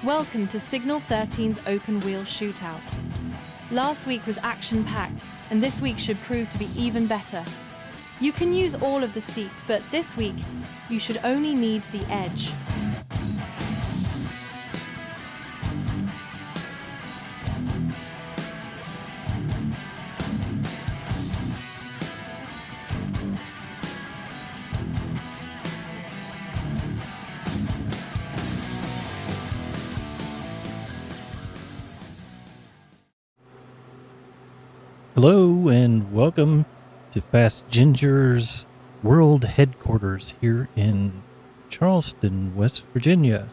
Welcome to Signal 13's open wheel shootout. Last week was action-packed, and this week should prove to be even better. You can use all of the seat, but this week, you should only need the edge. Hello and welcome to Fast Ginger's World Headquarters here in Charleston, West Virginia.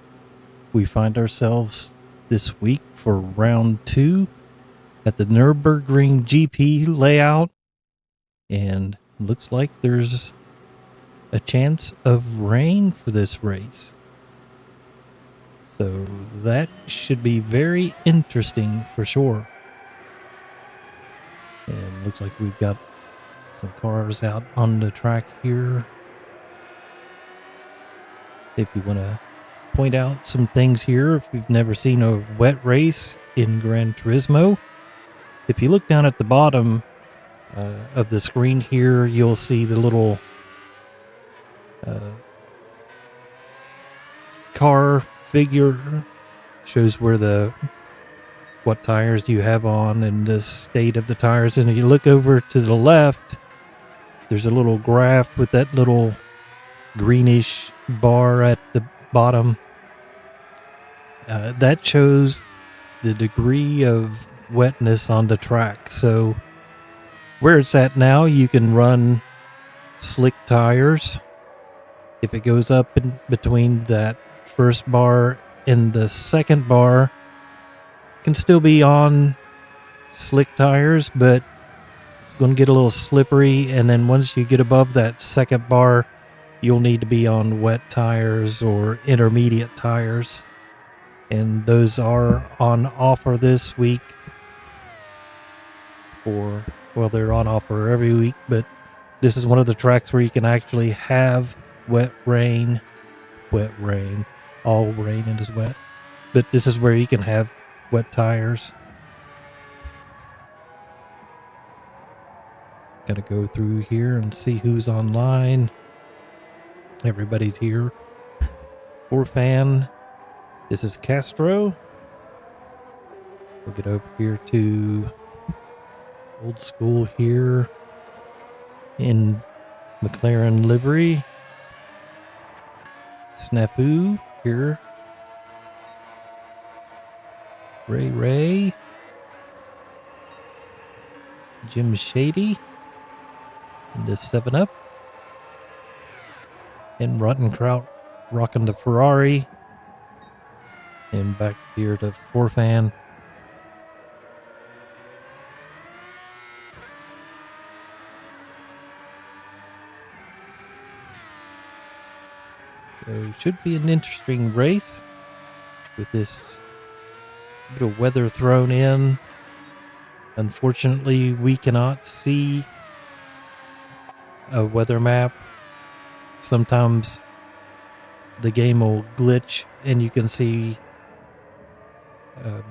We find ourselves this week for round 2 at the Nurburgring GP layout, and looks like there's a chance of rain for this race. So that should be very interesting for sure. And looks like we've got some cars out on the track here. If you want to point out some things here, if you've never seen a wet race in Gran Turismo, if you look down at the bottom of the screen here, you'll see the little car figure. Shows where what tires you have on and the state of the tires. And if you look over to the left, there's a little graph with that little greenish bar at the bottom. That shows the degree of wetness on the track. So where it's at now, you can run slick tires. If it goes up in between that first bar and the second bar, can still be on slick tires, but it's going to get a little slippery. And then once you get above that second bar, you'll need to be on wet tires or intermediate tires. And those are on offer this week they're on offer every week, but this is one of the tracks where you can actually have wet rain. All rain is wet. But this is where you can have wet tires. Gotta go through here and see who's online. Everybody's here. Fan. This is Castro. We'll get over here to Old School here in McLaren livery. Snafu here. Ray, Jim Shady, and the 7-Up, and Rottenkraut rocking the Ferrari, and back here to Fan. So should be an interesting race with this bit of weather thrown in. Unfortunately, we cannot see a weather map. Sometimes the game will glitch and you can see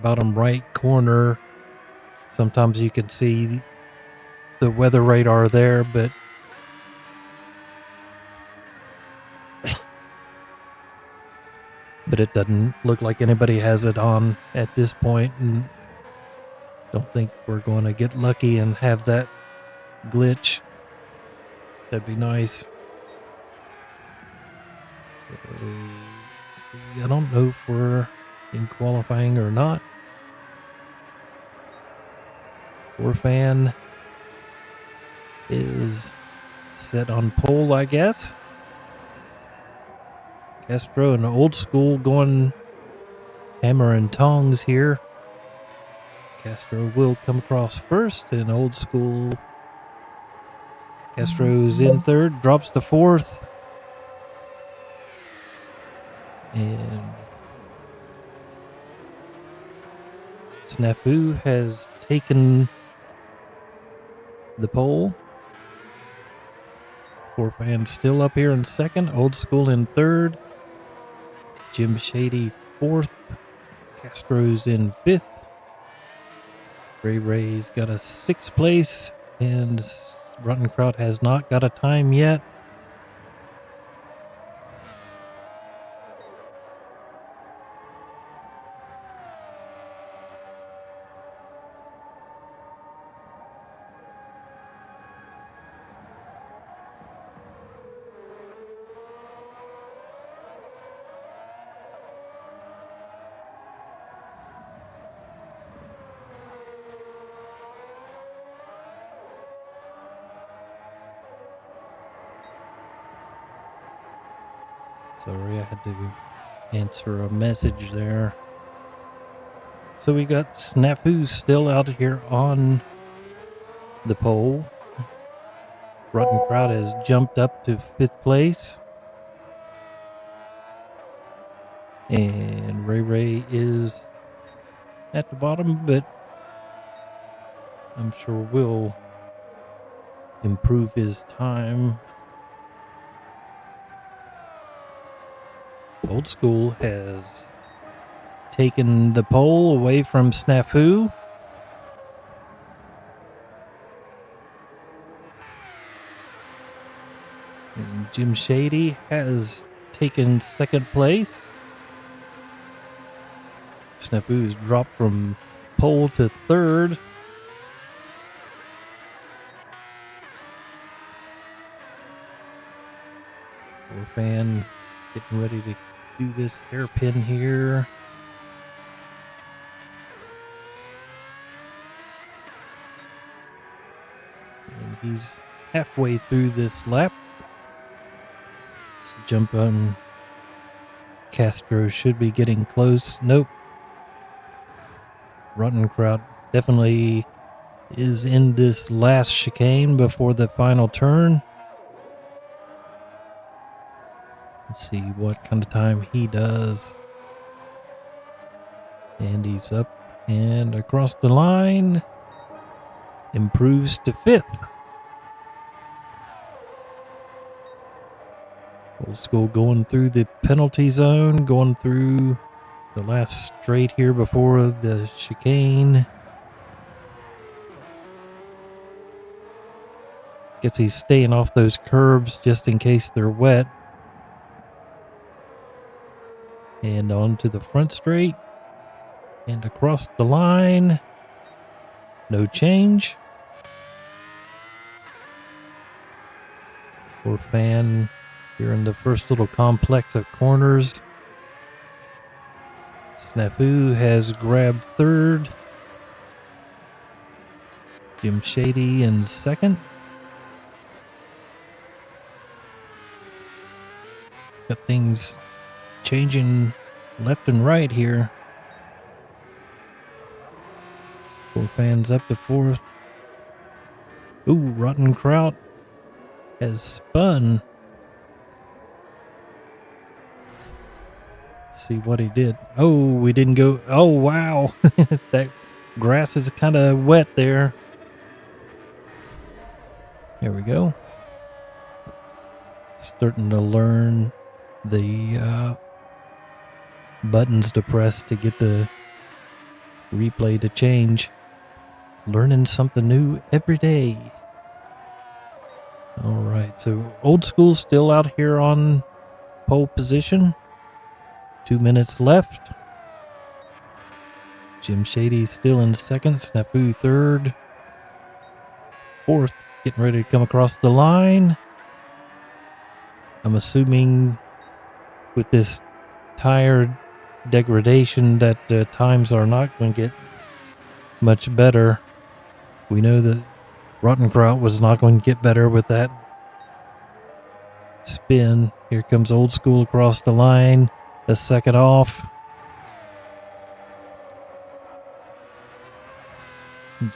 bottom right corner. Sometimes you can see the weather radar there, but it doesn't look like anybody has it on at this point, and don't think we're going to get lucky and have that glitch. That'd be nice. So, see, I don't know if we're in qualifying or not. Fan is set on pole, I guess. Castro and Old School going hammer and tongs here. Castro will come across first, and Old School. Castro's in third, drops to fourth. And Snafu has taken the pole. Fan still up here in second. Old School in third. Jim Shady fourth. Castro's in 5th. Ray Ray's got a 6th place, and Ruttenkraut has not got a time yet. Sorry, I had to answer a message there. So we got Snafu still out here on the pole. Ruttenkraut has jumped up to 5th place. And Ray Ray is at the bottom, but I'm sure will improve his time. Old School has taken the pole away from Snafu. And Jim Shady has taken 2nd place. Snafu's dropped from pole to 3rd. Fan getting ready to do this hairpin here. And he's halfway through this lap. Let's jump on. Castro should be getting close. Nope. Ruttenkraut definitely is in this last chicane before the final turn. Let's see what kind of time he does. And he's up and across the line. Improves to 5th. Old School going through the penalty zone, going through the last straight here before the chicane. Guess he's staying off those curbs just in case they're wet. And on to the front straight. And across the line. No change. Poor Fan here in the first little complex of corners. Snafu has grabbed 3rd. Jim Shady in 2nd. Got things changing left and right here. Poor Fan's up to 4th. Ooh, Ruttenkraut has spun. Let's see what he did. Oh, we didn't go. Oh, wow. That grass is kind of wet there. There we go. Starting to learn the buttons to press to get the replay to change. Learning something new every day. All right, so Old School still out here on pole position. 2 minutes left. Jim Shady still in 2nd. Snafu 3rd. 4th, getting ready to come across the line. I'm assuming with this tire degradation that the times are not going to get much better. We know that Ruttenkraut was not going to get better with that spin. Here comes Old School across the line. A 2nd off.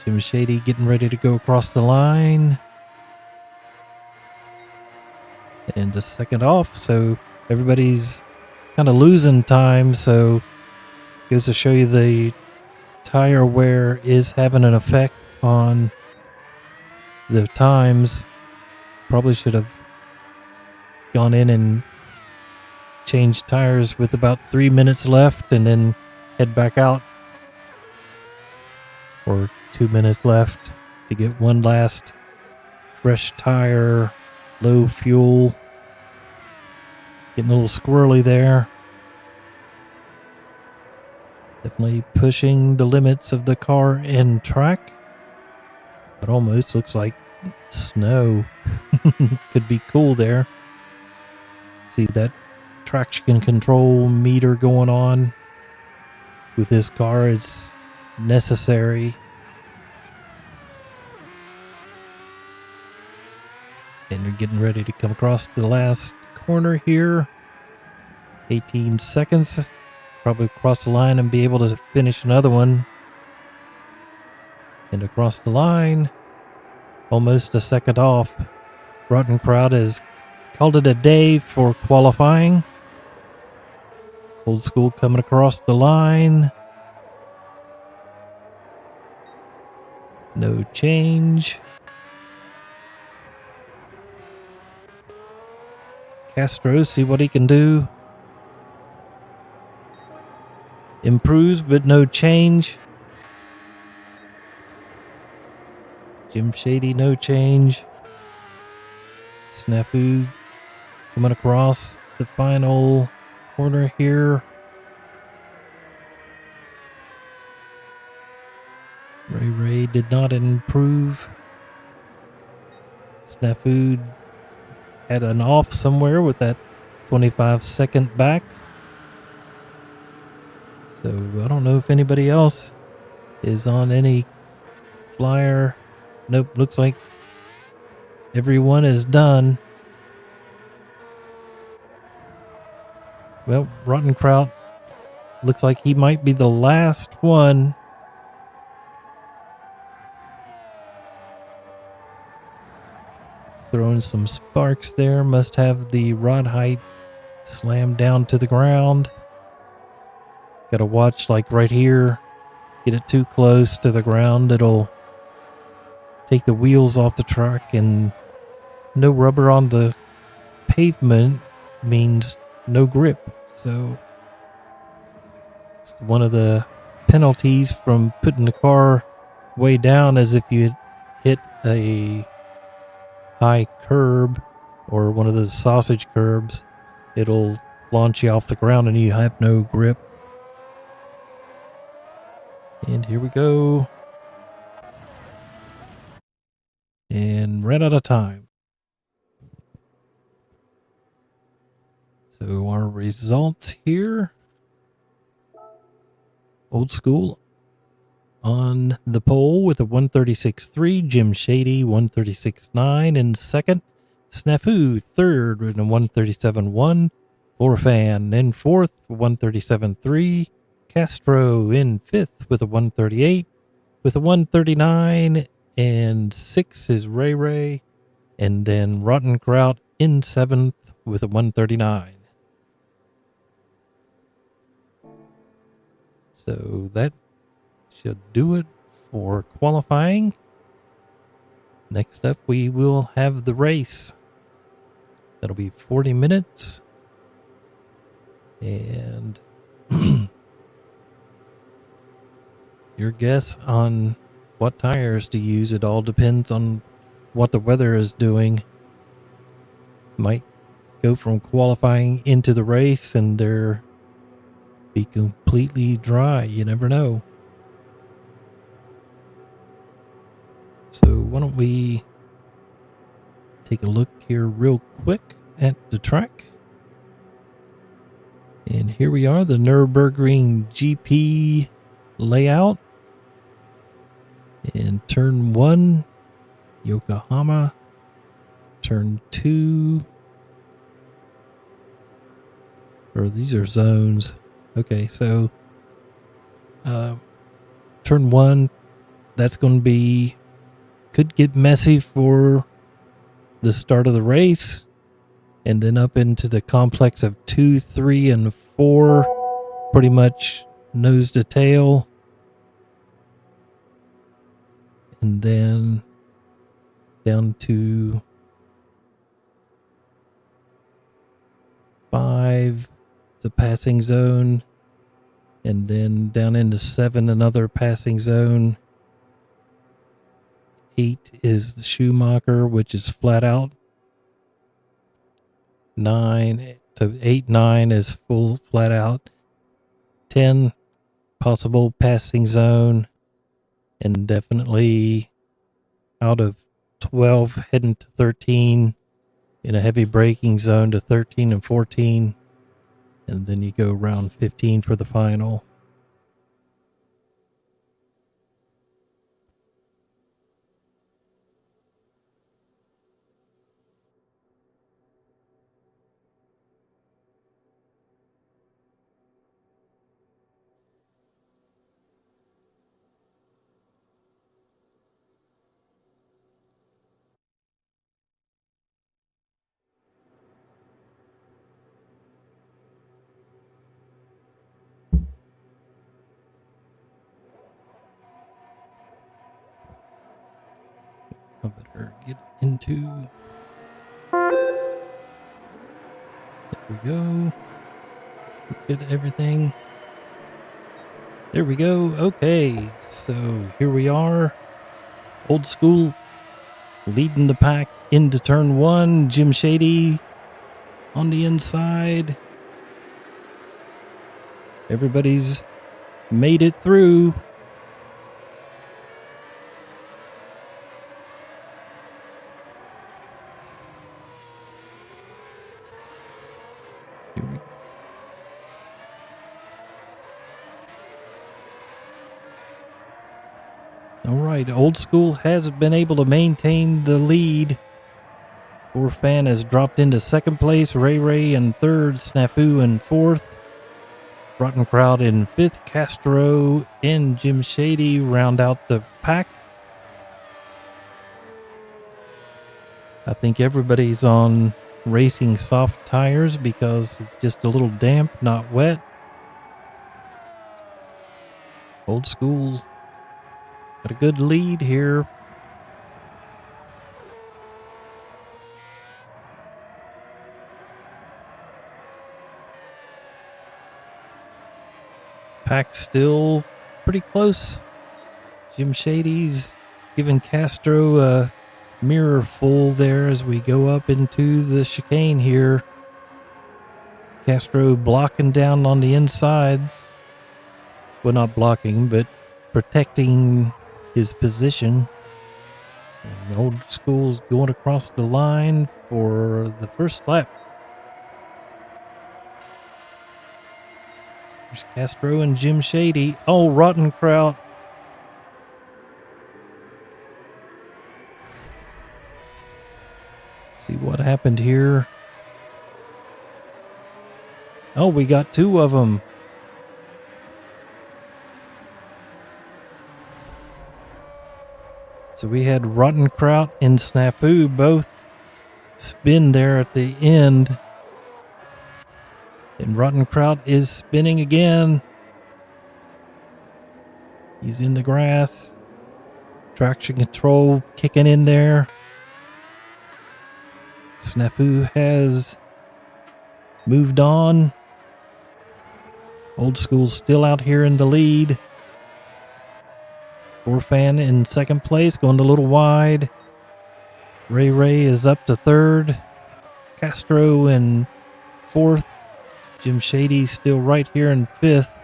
Jim Shady getting ready to go across the line. And a 2nd off. So everybody's kind of losing time. So goes to show you the tire wear is having an effect on the times. Probably should have gone in and changed tires with about 3 minutes left and then head back out. For 2 minutes left to get one last fresh tire, low fuel. Getting a little squirrely there. Definitely pushing the limits of the car and track. It almost looks like snow. Could be cool there. See that traction control meter going on with this car. It's necessary. And you're getting ready to come across the last corner here. 18 seconds. Probably cross the line and be able to finish another one. And across the line, almost a second off. Rotten Crowd has called it a day for qualifying. Old School coming across the line. No change. Castro, see what he can do. Improves, but no change. Jim Shady, no change. Snafu coming across the final corner here. Ray did not improve. Snafu had an off somewhere with that 25-second back. So I don't know if anybody else is on any flyer. Nope, looks like everyone is done. Well, Rotten Kraut looks like he might be the last one. Throwing some sparks there. Must have the rod height slammed down to the ground. Gotta watch, like right here. Get it too close to the ground, it'll take the wheels off the truck, and no rubber on the pavement means no grip. So it's one of the penalties from putting the car way down, as if you hit a high curb or one of those sausage curbs, it'll launch you off the ground and you have no grip. And here we go. And ran out of time. So our results here. Old School on the pole with a 136.3. Jim Shady 136.9 in second. Snafu third with a 137.1. Orfan in fourth 137.3. Castro in fifth with a 138. With a 139 and 6 is Ray. And then Rotten Kraut in seventh with a 139. So that should do it for qualifying. Next up, we will have the race. That'll be 40 minutes. And your guess on what tires to use, it all depends on what the weather is doing. Might go from qualifying into the race and they're be completely dry. You never know. So why don't we take a look here real quick at the track. And here we are, the Nurburgring GP layout. In turn 1, Yokohama. Turn 2, or these are zones. Okay, so turn 1, that's going to be, could get messy for the start of the race. And then up into the complex of 2, 3, and 4, pretty much nose to tail. And then down to 5, the passing zone. And then down into 7, another passing zone. 8 is the Schumacher, which is flat out. 9 to 8, 9 is full flat out. 10, possible passing zone. And definitely out of 12, heading to 13 in a heavy braking zone to 13 and 14. And then you go around 15 for the final. I better get into. There we go. Get everything. There we go. Okay, so here we are. Old School leading the pack into turn 1. Jim Shady on the inside. Everybody's made it through. Here we go. All right, Old School has been able to maintain the lead. Fan has dropped into second place. Ray in third. Snafu in fourth. Rotten Crowd in fifth. Castro and Jim Shady round out the pack. I think everybody's on racing soft tires because it's just a little damp, not wet. Old School got a good lead here. Pack still pretty close. Jim Shady's giving Castro a mirror full there as we go up into the chicane here. Castro blocking down on the inside. Well, not blocking, but protecting his position. And Old School's going across the line for the first lap. There's Castro and Jim Shady. Oh, Rotten Crowd. See what happened here. Oh, we got 2 of them. So we had Rotten Kraut and Snafu both spin there at the end. And Rotten Kraut is spinning again. He's in the grass. Traction control kicking in there. Snafu has moved on. Old School's still out here in the lead. Fan in second place, going a little wide. Ray is up to third. Castro in fourth. Jim Shady still right here in fifth.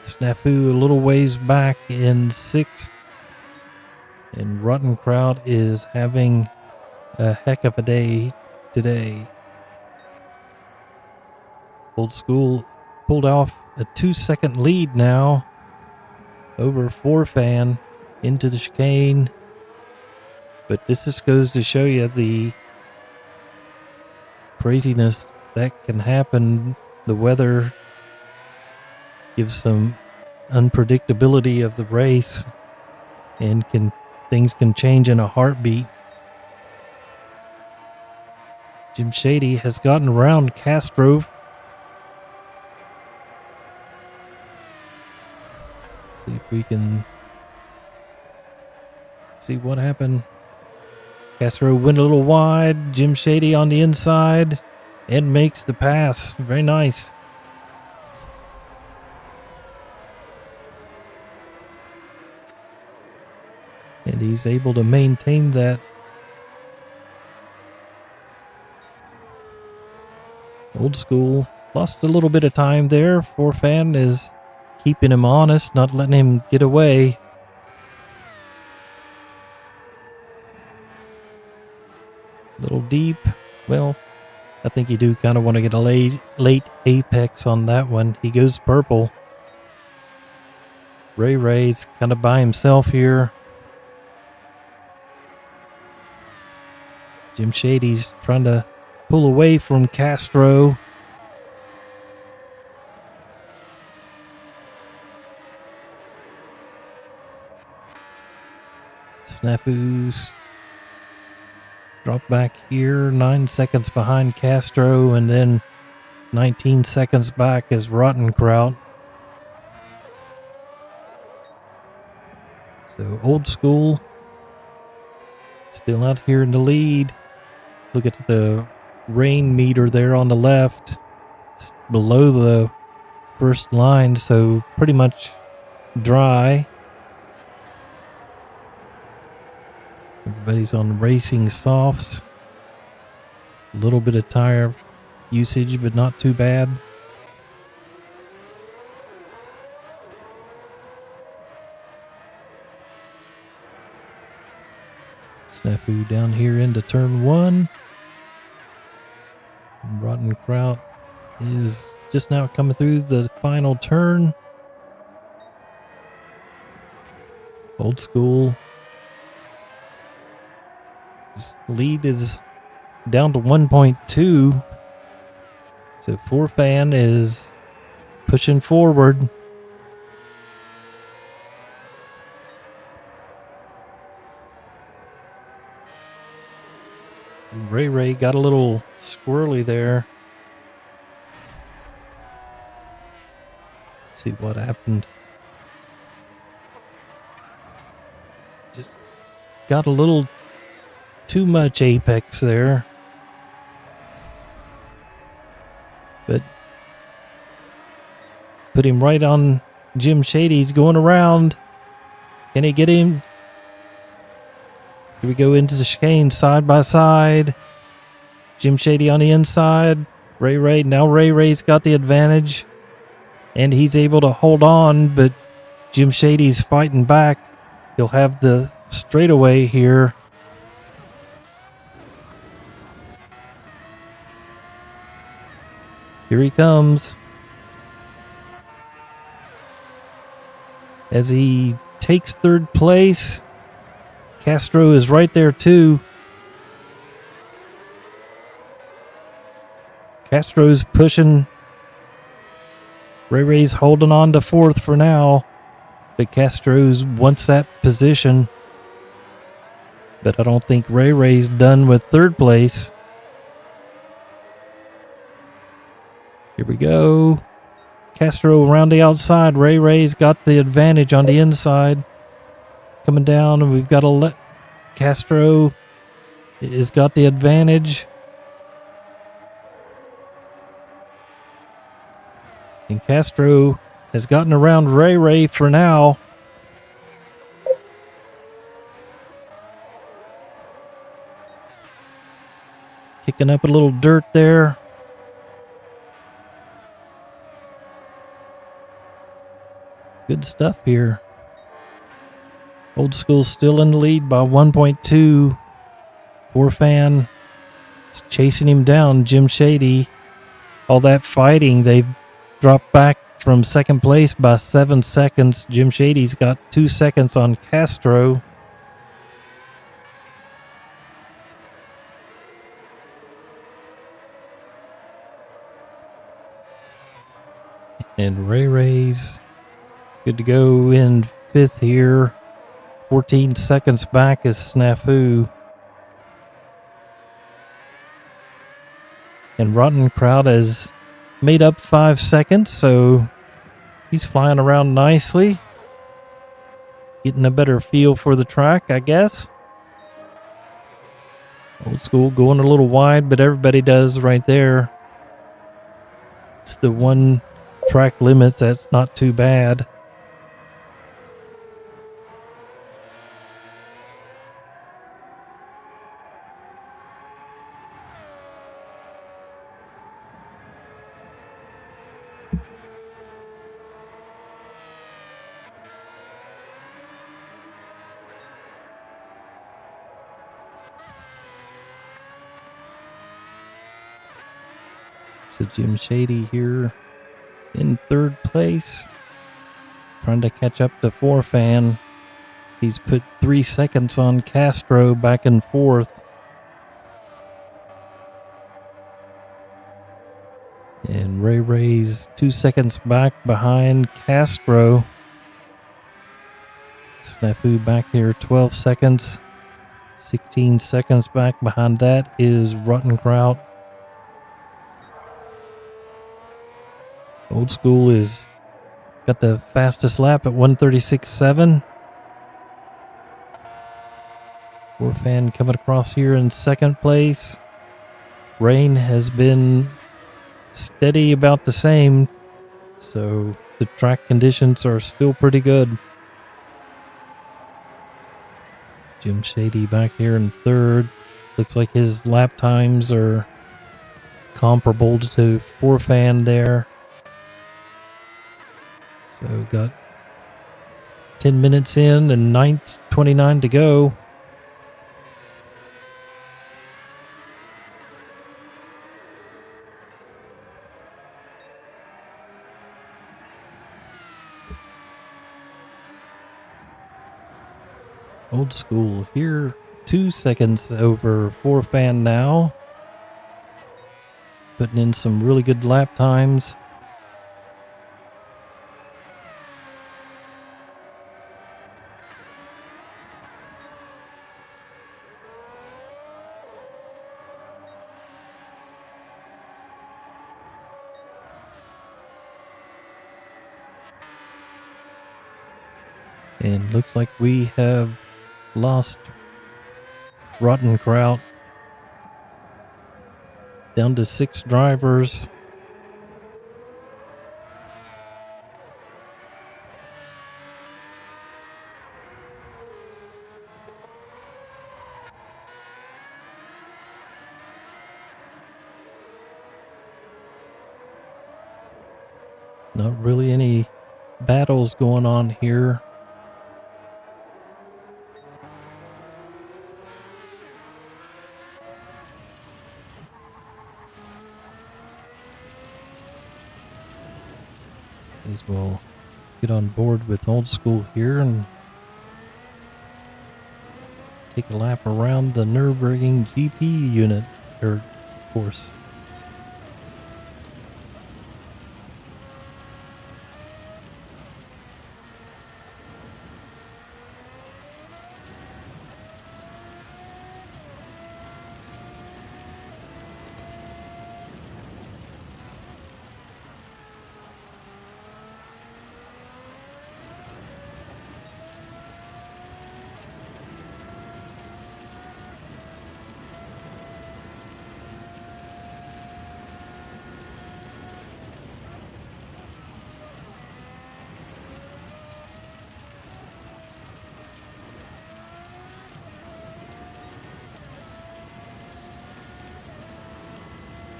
Snafu a little ways back in sixth. And Rotten Crowd is having a heck of a day today. Old School pulled off a 2-second lead now over Fan into the chicane. But this just goes to show you the craziness that can happen. The weather gives some unpredictability of the race, and things can change in a heartbeat. Jim Shady has gotten around Castro. See if we can see what happened. Castro went a little wide. Jim Shady on the inside and makes the pass. Very nice. he's able to maintain that. Old School lost a little bit of time there. Forfan is keeping him honest, not letting him get away. Little deep. Well, I think you do kind of want to get a late apex on that one. He goes purple. Ray's kind of by himself here. Jim Shady's trying to pull away from Castro. Snafu's drop back here, 9 seconds behind Castro, and then 19 seconds back is Rotten Kraut. So Old School still out here in the lead. Look at the rain meter there on the left. It's below the first line, so pretty much dry. Everybody's on racing softs. A little bit of tire usage, but not too bad. Snafu down here into turn 1. And Rotten Kraut is just now coming through the final turn. Old School. His lead is down to 1.2. So Forfan is pushing forward. Ray got a little squirrely there. See what happened. Just got a little too much apex there. But put him right on Jim Shady. He's going around. Can he get him? Here we go into the chicane side by side. Jim Shady on the inside. Ray. Now Ray's got the advantage. And he's able to hold on, but Jim Shady's fighting back. He'll have the straightaway here. Here he comes. As he takes third place, Castro is right there too. Castro's pushing. Ray's holding on to fourth for now. But Castro's wants that position. But I don't think Ray's done with third place. Here we go. Castro around the outside. Ray's got the advantage on the inside. Coming down, and we've got to let Castro has got the advantage. And Castro has gotten around Ray for now. Kicking up a little dirt there. Good stuff here. Old School still in the lead by 1.2. Forfan is chasing him down. Jim Shady. All that fighting, they've dropped back from second place by 7 seconds. Jim Shady's got 2 seconds on Castro. And Ray's good to go in fifth here. 14 seconds back is Snafu. And Rotten Kraut has made up 5 seconds, so he's flying around nicely. Getting a better feel for the track, I guess. Old School going a little wide, but everybody does right there. It's the one track limits, that's not too bad. So Jim Shady here in third place, trying to catch up to Forfan. He's put 3 seconds on Castro back and forth. And Ray's 2 seconds back behind Castro. Snafu back here 12 seconds. 16 seconds back behind that is Rottenkraut. Old School is got the fastest lap at 1:36.7. Forfan coming across here in second place. Rain has been steady about the same, so the track conditions are still pretty good. Jim Shady back here in third. Looks like his lap times are comparable to Forfan there. So got 10 minutes in and 9:29 to go. Old School here, 2 seconds over Forfan now. Putting in some really good lap times. And looks like we have lost Rottenkraut down to 6 drivers. Not really any battles going on here. As well get on board with Old School here and take a lap around the Nurburgring GP unit or course.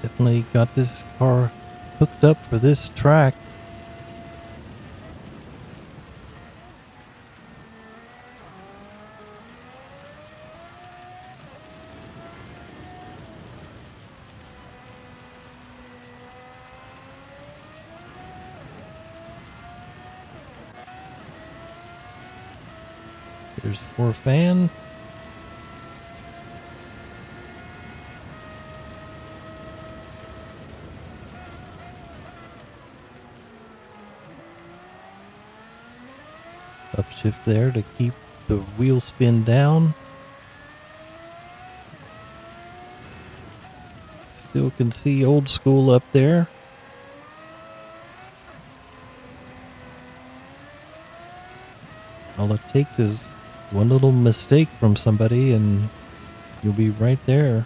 Definitely got this car hooked up for this track. There's Forfan. Upshift there to keep the wheel spin down. Still can see Old School up there. All it takes is one little mistake from somebody and you'll be right there.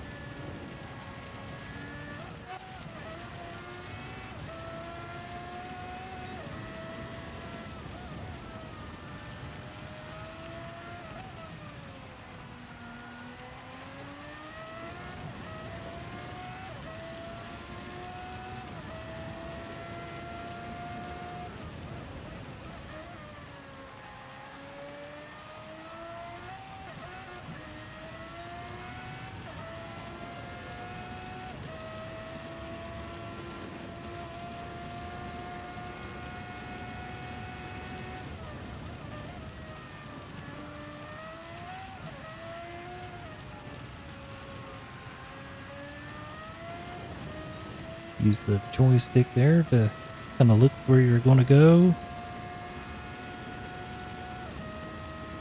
Use the joystick there to kind of look where you're going to go.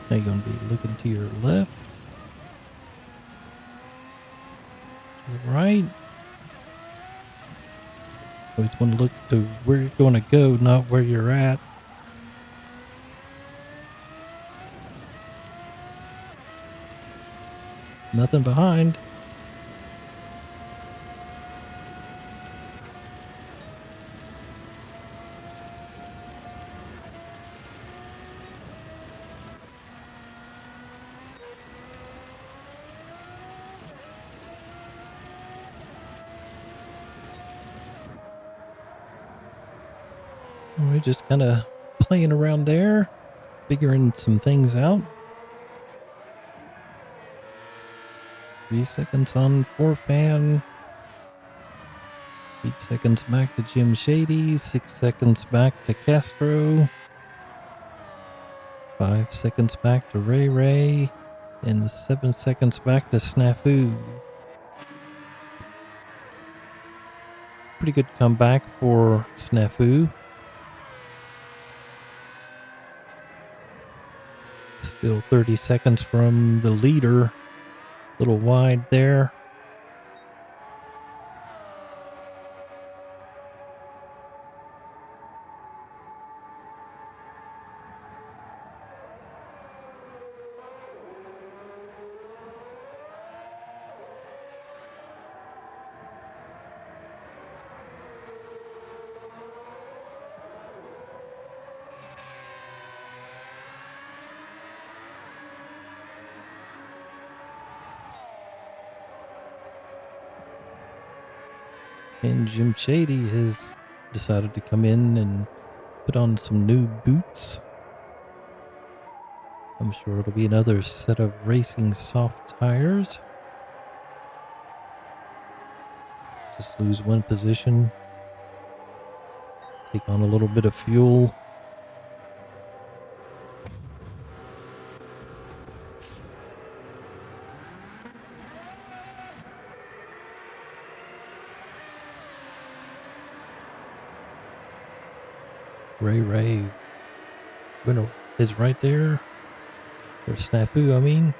Now you're going to be looking to your left, to the right. Always want to look to where you're going to go, not where you're at. Nothing behind. We're just kind of playing around there, figuring some things out. 3 seconds on 4-fan. 8 seconds back to Jim Shady. 6 seconds back to Castro. 5 seconds back to Ray Ray. And 7 seconds back to Snafu. Pretty good comeback for Snafu. Still 30 seconds from the leader. A little wide there. And Jim Shady has decided to come in and put on some new boots. I'm sure it'll be another set of racing soft tires. Just lose one position. Take on a little bit of fuel. Ray Ray winner is right there. Or Snafu, I mean.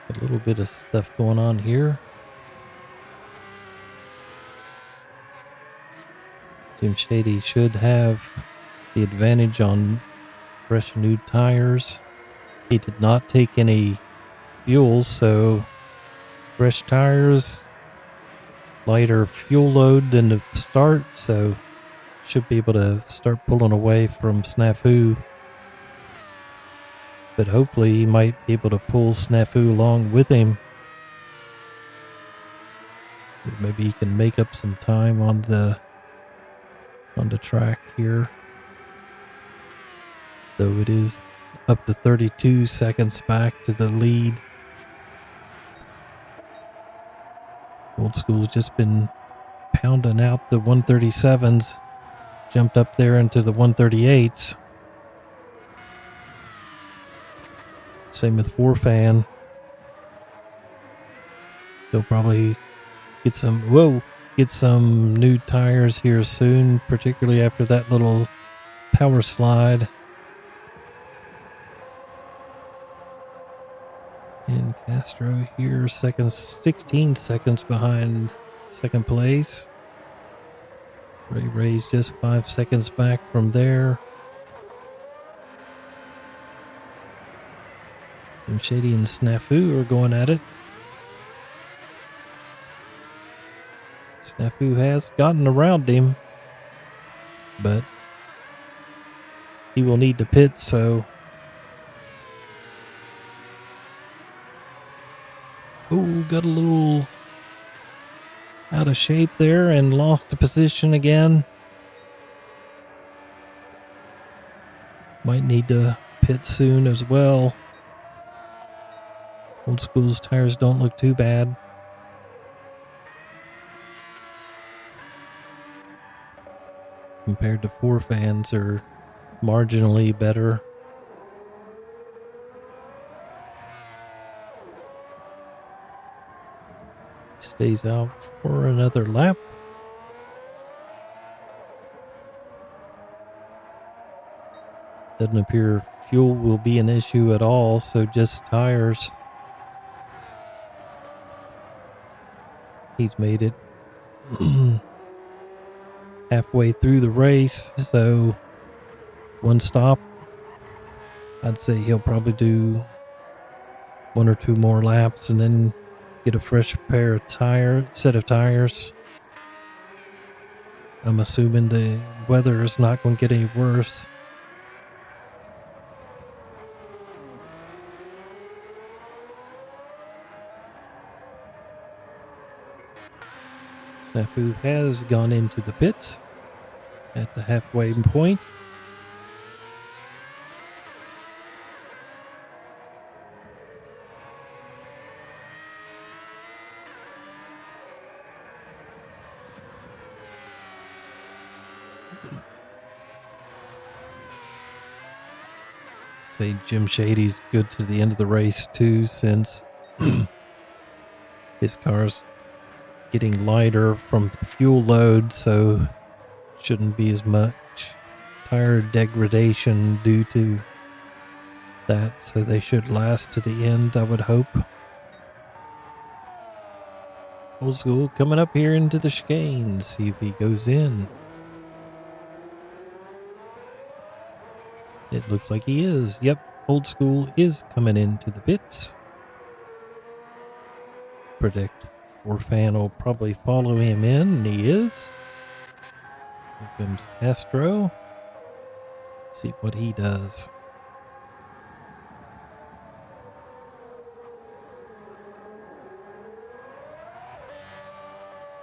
A little bit of stuff going on here. Jim Shady should have the advantage on fresh new tires. He did not take any fuel, so fresh tires, lighter fuel load than the start, so should be able to start pulling away from Snafu. But hopefully he might be able to pull Snafu along with him. Maybe he can make up some time on the track here. Though it is up to 32 seconds back to the lead. Old School's just been pounding out the 137s. Jumped up there into the 138s. Same with 4-fan. They'll probably get some new tires here soon, particularly after that little power slide. And Castro here, 16 seconds behind second place. Ray Ray's just 5 seconds back from there. And Shady and Snafu are going at it. Snafu has gotten around him, but he will need to pit, so... Ooh, got a little out of shape there and lost the position again. Might need to pit soon as well. Old School's tires don't look too bad. Compared to 4-fans are marginally better. Stays out for another lap. Doesn't appear fuel will be an issue at all, so just tires. He's made it halfway through the race, so one stop. I'd say he'll probably do 1 or 2 more laps and then get a fresh set of tires. I'm assuming the weather is not going to get any worse. Snafu has gone into the pits at the halfway point. Say Jim Shady's good to the end of the race too, since his car's getting lighter from the fuel load, so shouldn't be as much tire degradation due to that, so they should last to the end, I would hope. Old School coming up here into the chicane, see if he goes in. It looks like he is. Yep, Old School is coming into the pits. Predict Forfan will probably follow him in, and he is. Here comes Castro. See what he does.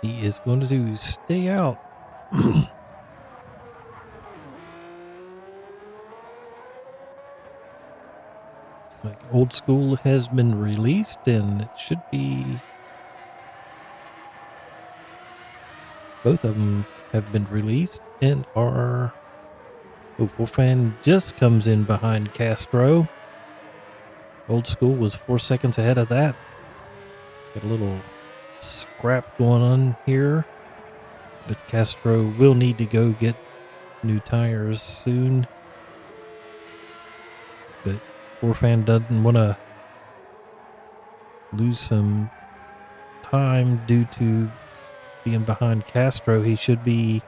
He is going to stay out. It's like Old School has been released, and it should be... Both of them have been released and are... Forfan just comes in behind Castro. Old School was 4 seconds ahead of that. Got a little scrap going on here, but Castro will need to go get new tires soon. But Forfan doesn't want to lose some time due to being behind Castro. He should be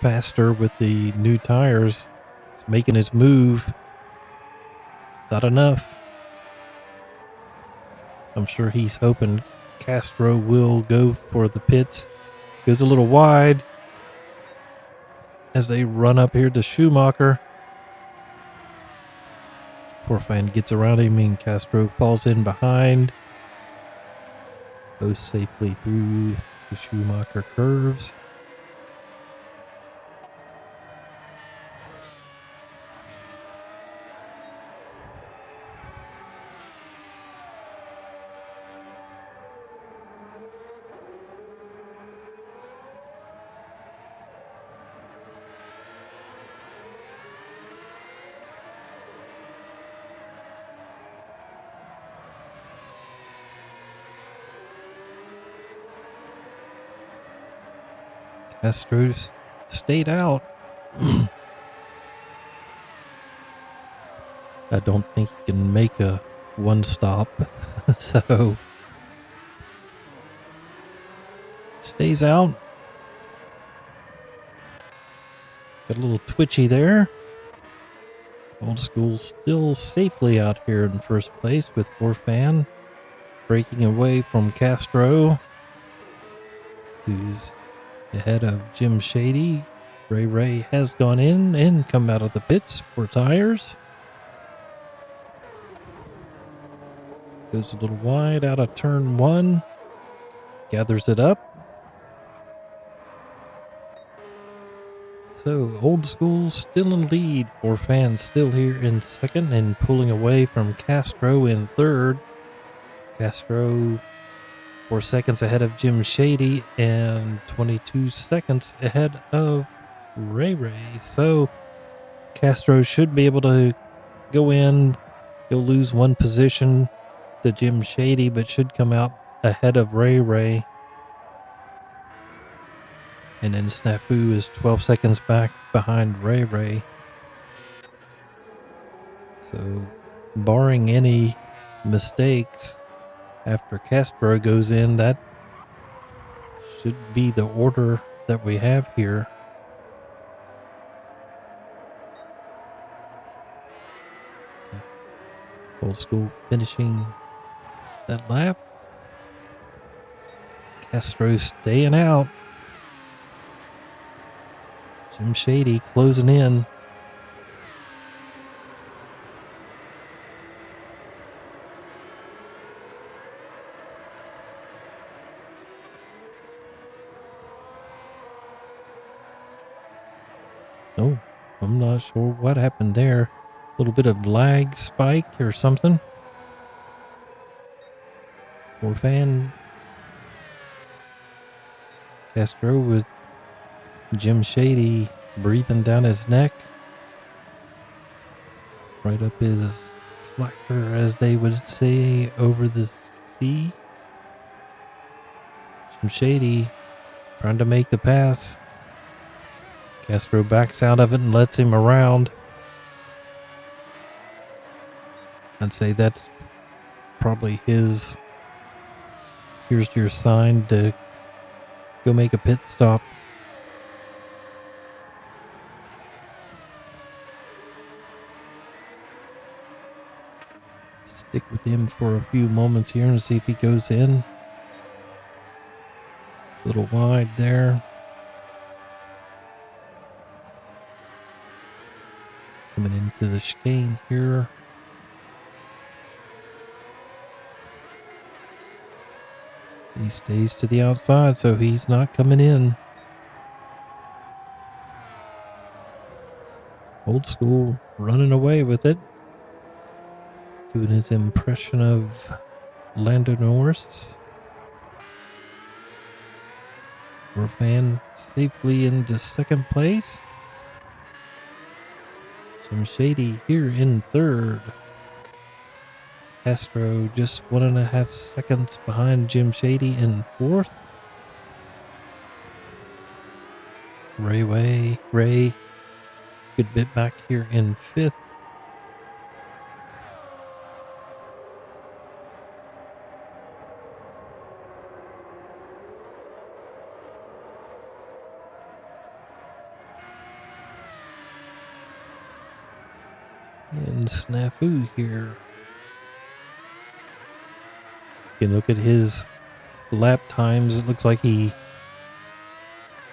faster with the new tires. He's making his move. Not enough. I'm sure he's hoping Castro will go for the pits. Goes a little wide as they run up here to Schumacher. Forfan gets around him and Castro falls in behind. Goes safely through the Schumacher curves. Castro's stayed out. I don't think he can make a one stop, so stays out. Got a little twitchy there. Old School still safely out here in first place with Forfan breaking away from Castro, who's ahead of Jim Shady. Ray has gone in and come out of the pits for tires. Goes a little wide out of turn 1. Gathers it up. So Old School still in lead. Forfan still here in second and pulling away from Castro in third. Castro 4 seconds ahead of Jim Shady and 22 seconds ahead of Ray. So Castro should be able to go in. He'll lose one position to Jim Shady, but should come out ahead of Ray Ray. And then Snafu is 12 seconds back behind Ray Ray. So, barring any mistakes, after Castro goes in, that should be the order that we have here. Okay. Old School finishing that lap. Castro staying out. Jim Shady closing in. Oh, I'm not sure what happened there. A little bit of lag spike or something. Poor fan. Castro with Jim Shady breathing down his neck. Right up his clacker, as they would say, over the sea. Jim Shady trying to make the pass. Castro backs out of it and lets him around. I'd say that's probably his, here's your sign to go make a pit stop. Stick with him for a few moments here and see if he goes in. A little wide there. Coming into the chicane here. He stays to the outside, so he's not coming in. Old School running away with it. Doing his impression of Lando Norris. Fan safely into second place. Jim Shady here in third. Castro just 1.5 seconds behind Jim Shady in fourth. Ray, good bit back here in fifth. And Snafu here. You can look at his lap times. It looks like you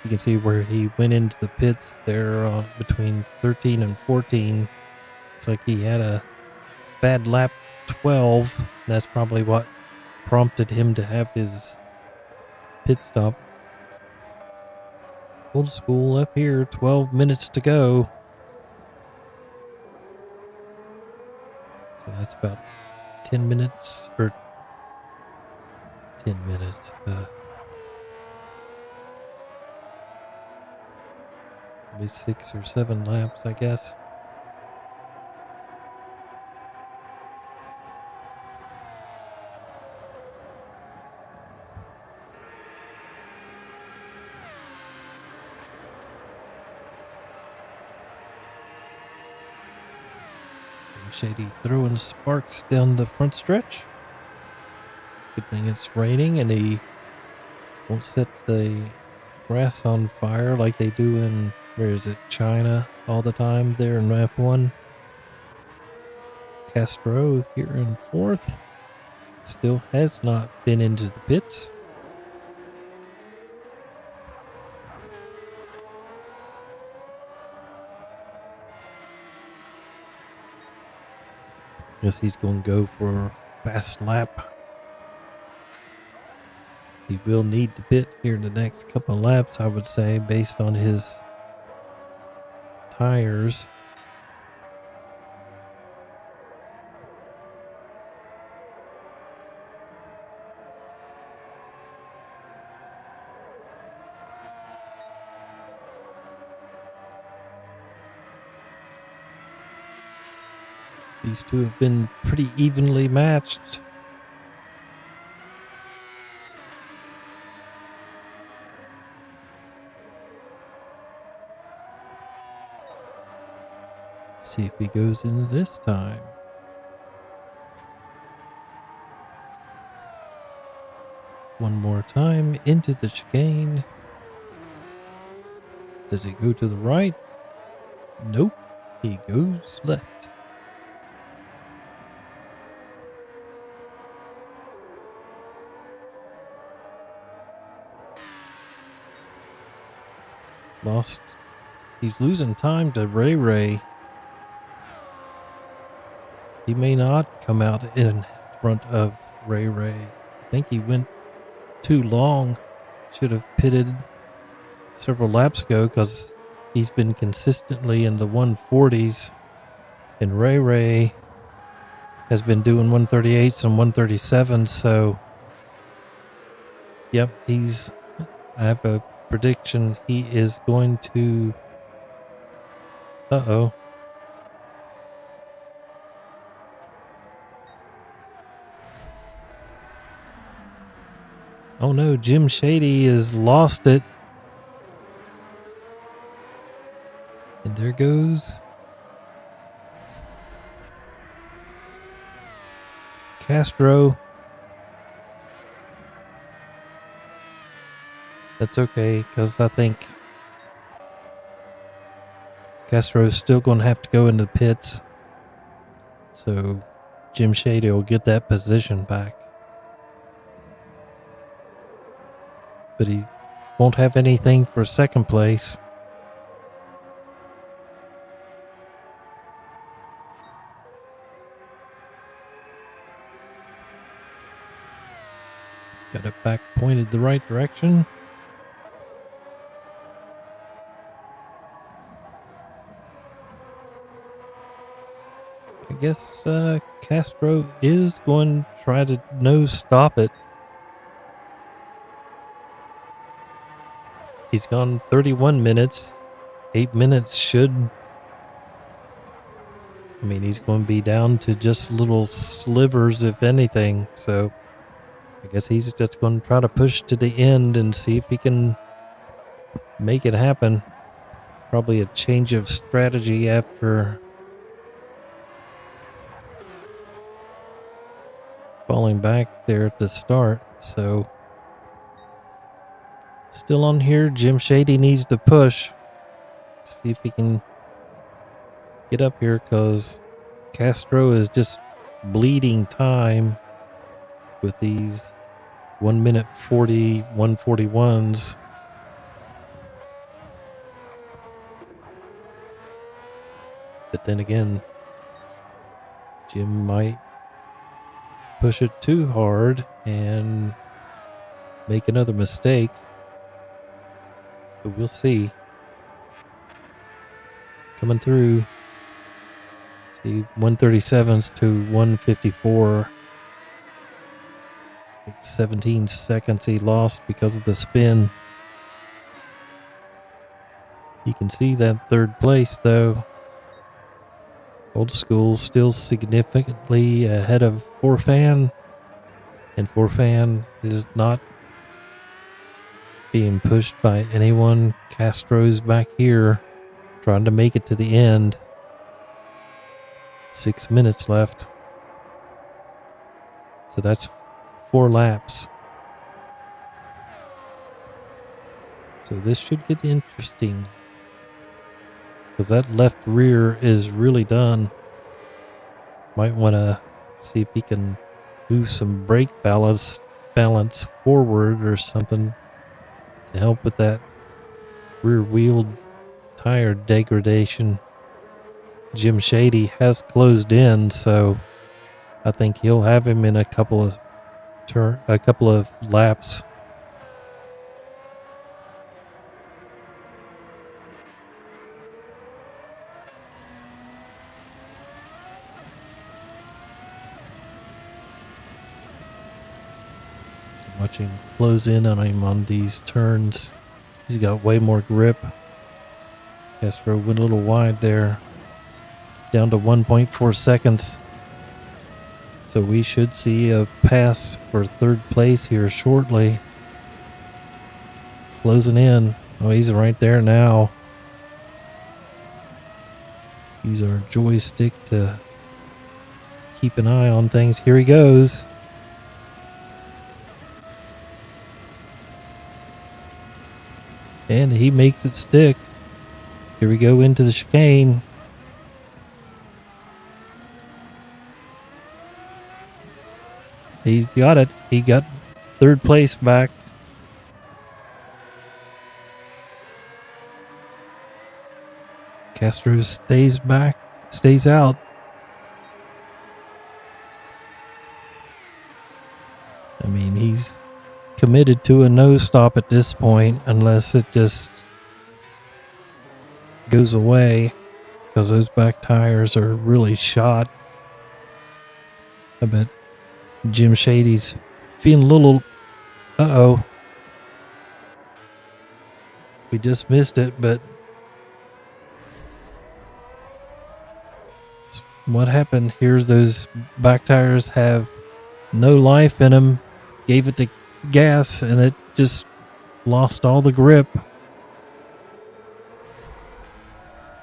can see where he went into the pits there between 13 and 14. It's like he had a bad lap 12. That's probably what prompted him to have his pit stop. Old School up here, 12 minutes to go. So that's about 10 minutes, or 10 minutes. Maybe 6 or 7 laps, I guess. Shady throwing sparks down the front stretch. Good thing it's raining and he won't set the grass on fire like they do in, where is it, China all the time there in F1. Castro here in fourth. Still has not been into the pits. Guess he's going to go for a fast lap. He will need to pit here in the next couple of laps, I would say, based on his tires. These two have been pretty evenly matched See if he goes in this time. One more time into the chicane. Does he go to the right? Nope. He goes left. Lost. He's losing time to Ray Ray. He may not come out in front of Ray Ray. I think he went too long. Should have pitted several laps ago because he's been consistently in the 140s. And Ray Ray has been doing 138s and 137s. So, yep, I have a prediction he is going to. Uh-oh. Oh no, Jim Shady has lost it. And there goes Castro. That's okay, because I think Castro's still going to have to go into the pits. So Jim Shady will get that position back. But he won't have anything for second place. Got it back pointed the right direction. I guess Castro is going to try to stop it. He's gone 31 minutes. 8 minutes should. I mean, he's going to be down to just little slivers, if anything. So I guess he's just going to try to push to the end and see if he can make it happen. Probably a change of strategy after falling back there at the start. So still on here, Jim Shady needs to push. See if he can get up here, because Castro is just bleeding time with these 1 minute 40, 141s. But then again, Jim might push it too hard and make another mistake. But we'll see. Coming through. See, 137s to 154. 17 seconds he lost because of the spin. You can see that third place though. Old School still significantly ahead of Forfan. And Forfan is not being pushed by anyone. Castro's back here trying to make it to the end. 6 minutes left. So that's 4 laps. So this should get interesting, because that left rear is really done. Might want to see if he can move some brake balance forward or something to help with that rear wheel tire degradation. Jim Shady has closed in, so I think he'll have him in a couple of laps. So watching close in on him on these turns. He's got way more grip. Castro went a little wide there. Down to 1.4 seconds. So we should see a pass for third place here shortly. Closing in. Oh, he's right there now. Use our joystick to keep an eye on things. Here he goes. And he makes it stick. Here we go into the chicane. He got it. He got third place back. Castro stays back, stays out. I mean, he's committed to a no stop at this point unless it just goes away, because those back tires are really shot. I bet Jim Shady's feeling a little... Uh-oh. We just missed it, but... what happened? Here's those back tires have no life in them. Gave it to gas and it just lost all the grip.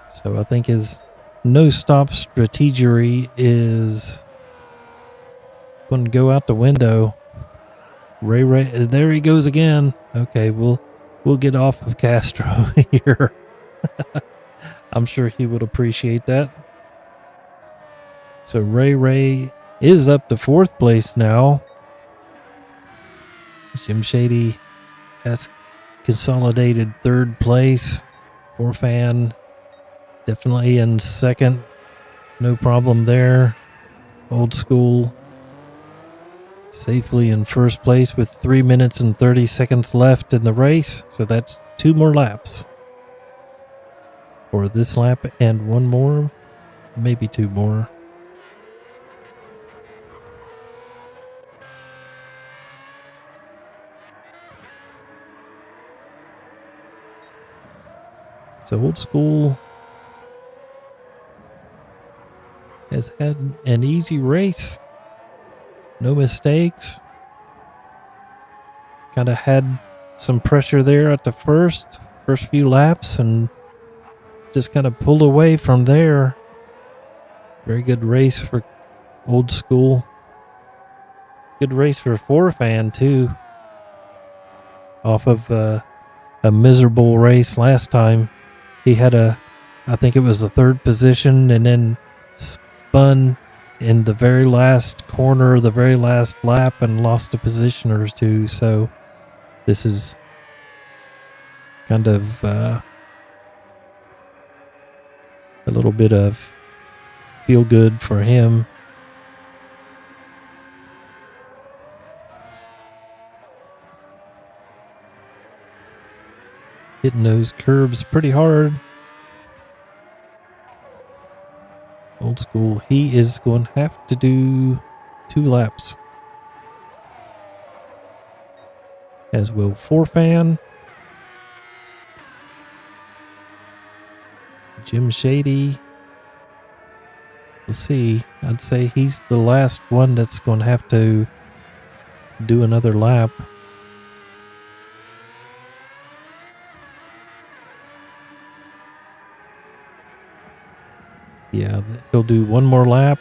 So I think his no-stop strategy is going to go out the window. Ray, there he goes again. Okay, we'll get off of Castro here. I'm sure he would appreciate that. So Ray is up to fourth place now. Jim Shady has consolidated third place. Fan definitely in second. No problem there. Old School safely in first place with 3 minutes and 30 seconds left in the race. So that's 2 more laps for this lap and 1 more, maybe 2 more. So Old School has had an easy race. No mistakes. Kind of had some pressure there at the first few laps and just kind of pulled away from there. Very good race for Old School. Good race for Fan too. Off of a miserable race last time. He had I think it was the third position and then spun in the very last corner, the very last lap, and lost a position or two. So this is kind of a little bit of feel good for him. Hitting those curbs pretty hard. Old School, he is going to have to do 2 laps. As will Fan. Jim Shady. We'll see. I'd say he's the last one that's going to have to do another lap. Yeah, he'll do 1 more lap.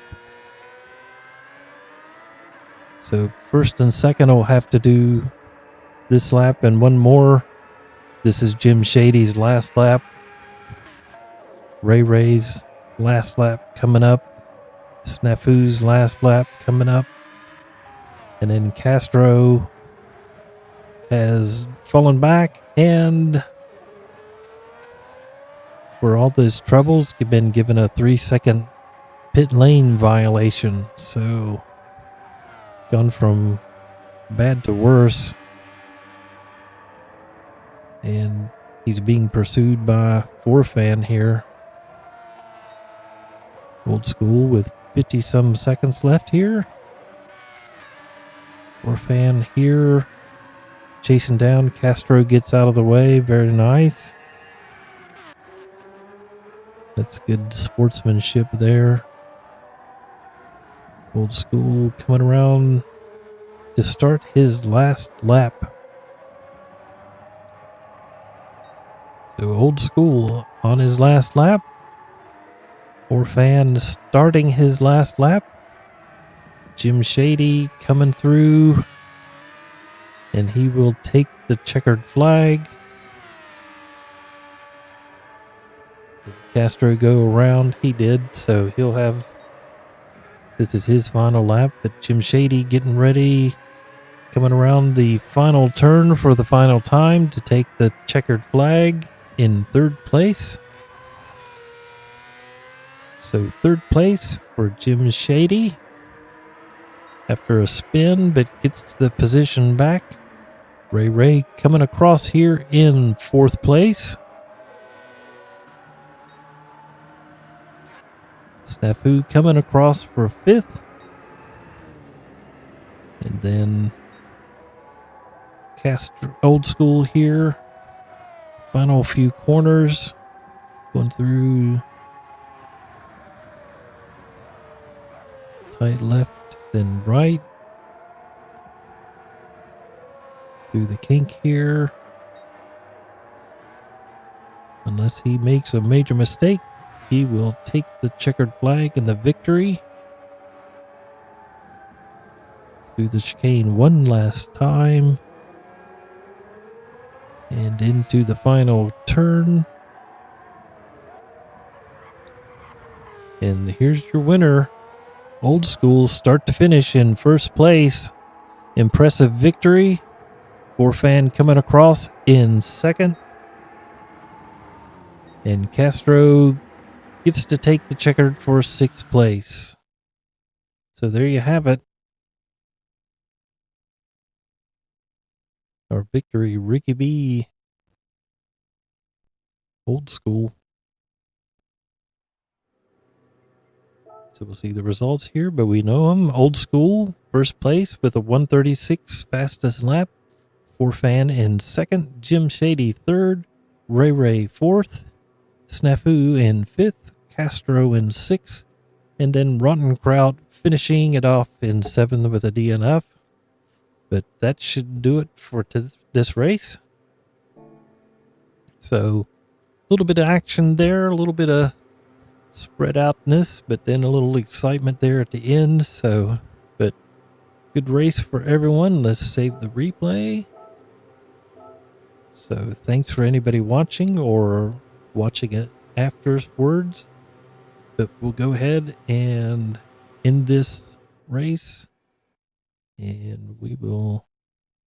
So first and second will have to do this lap and 1 more. This is Jim Shady's last lap. Ray's last lap coming up. Snafu's last lap coming up. And then Castro has fallen back, and for all those troubles, you've been given a 3-second pit lane violation. So gone from bad to worse. And he's being pursued by Fan here. Old School with 50 some seconds left here. Fan here chasing down. Castro gets out of the way. Very nice. That's good sportsmanship there. Old School coming around to start his last lap. So Old School on his last lap. Fan starting his last lap. Jim Shady coming through, and he will take the checkered flag. Did Castro go around? He did, so he'll have... This is his final lap, but Jim Shady getting ready, coming around the final turn for the final time to take the checkered flag in third place. So third place for Jim Shady after a spin, but gets the position back. Ray coming across here in fourth place. Snafu coming across for fifth. And then Castro Old School here. Final few corners. Going through tight left, then right. Through the kink here. Unless he makes a major mistake, he will take the checkered flag and the victory. Through the chicane one last time. And into the final turn. And here's your winner. Old School start to finish in first place. Impressive victory. Fan coming across in second. And Castro gets to take the checkered for sixth place. So there you have it. Our victory, Ricky B. Old School. So we'll see the results here, but we know him. Old School, first place with a 1:36 fastest lap. Fan in second. Jim Shady third. Ray fourth. Snafu in fifth. Castro in sixth. And then Rotten Kraut finishing it off in seventh with a DNF. But that should do it for this race. So a little bit of action there, a little bit of spread outness, but then a little excitement there at the end. So, but good race for everyone. Let's save the replay. So thanks for anybody watching or watching it afterwards. But we'll go ahead and end this race. And we will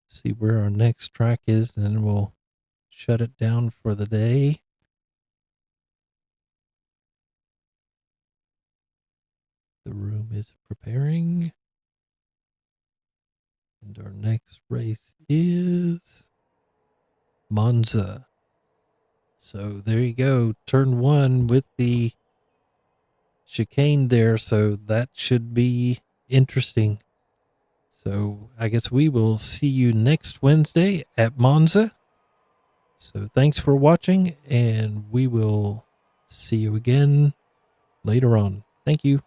see where our next track is, and then we'll shut it down for the day. The room is preparing. And our next race is Monza. So there you go. Turn one with the chicane there. So that should be interesting. So I guess we will see you next Wednesday at Monza. So thanks for watching, and we will see you again later on. Thank you.